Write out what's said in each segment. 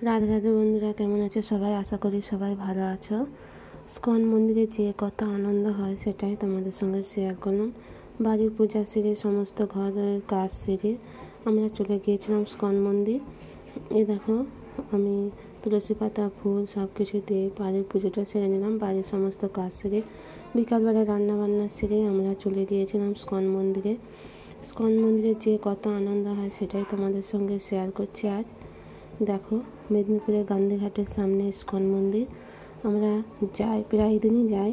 রাধে রাধে বন্ধুরা, কেমন আছো সবাই? আশা করি সবাই ভালো আছো। স্কন মন্দিরে যে কত আনন্দ হয় সেটাই তোমাদের সঙ্গে শেয়ার করলাম। বাড়ির পূজা সেরে সমস্ত ঘরের কাজ সেরে আমরা চলে গিয়েছিলাম স্কন মন্দির। এই দেখো, আমি তুলসী পাতা ফুল সব কিছু দিয়ে বাড়ির পুজোটা সেরে নিলাম। বাড়ির সমস্ত কাজ সেরে বিকালবেলা রান্নাবান্না সেরে আমরা চলে গিয়েছিলাম স্কন মন্দিরে। স্কন মন্দিরে যে কত আনন্দ হয় সেটাই তোমাদের সঙ্গে শেয়ার করছি আজ। দেখো, মেদিনীপুরের গান্ধীঘাটের সামনে ইস্কন মন্দির। আমরা যাই, প্রায় দিনই যাই।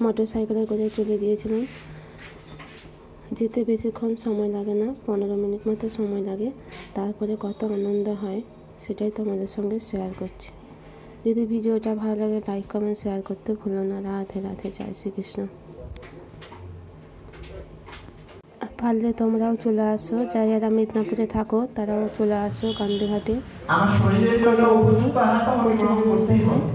মোটর সাইকেলে করে চলে গিয়েছিলাম। যেতে বেশিক্ষণ সময় লাগে না, 15 মিনিট মতো সময় লাগে। তারপরে কত আনন্দ হয় সেটাই তোমাদের সঙ্গে শেয়ার করছি। যদি ভিডিওটা ভালো লাগে লাইক কমেন্ট শেয়ার করতে ভুলো না। রাধে রাধে, জয় শ্রীকৃষ্ণ। পারলে তোমরাও চলে আসো, যারা মিদনাপুরে থাকো তারাও চলে আসো গান্ধীঘাটে ইস্কন মন্দিরে। প্রচুর আনন্দ হয়।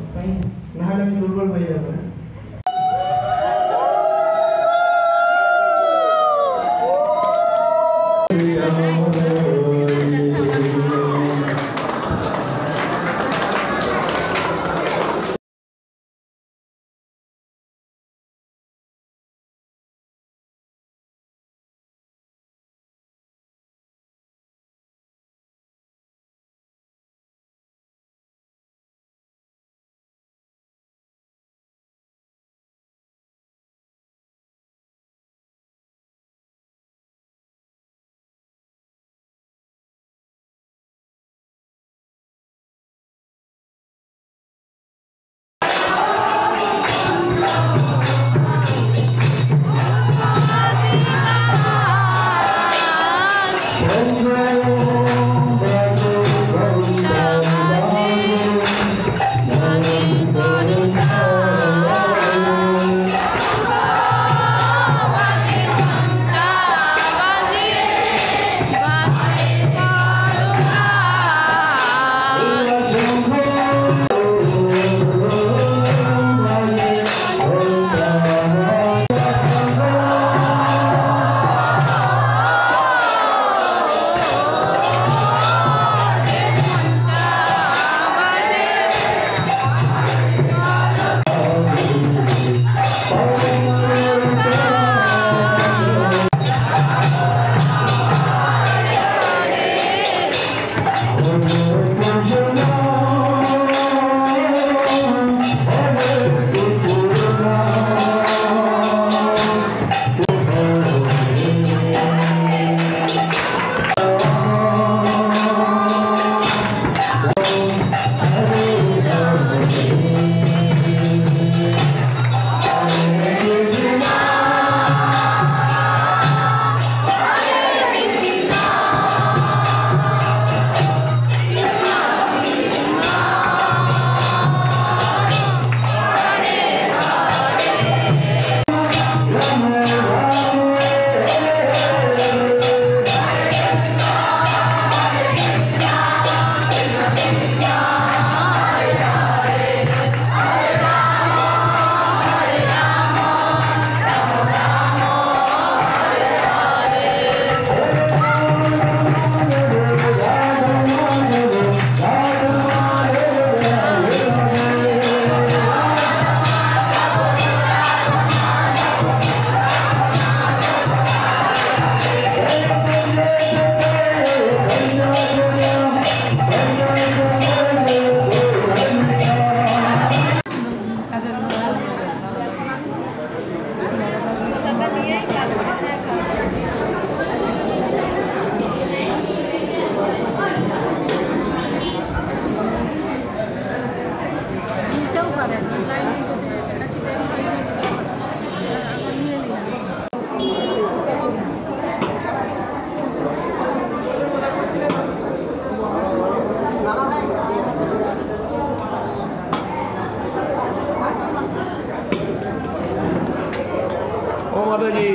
माताजी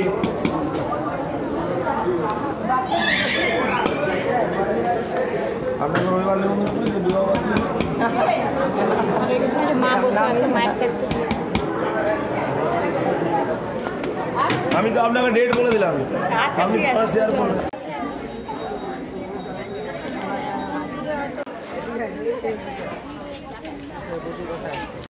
আপনাকে রবিবার মা বসে আছে মাইকটা আমি তো আপনাকে ডেট বলে দিলাম। আচ্ছা ঠিক আছে শেয়ার করুন।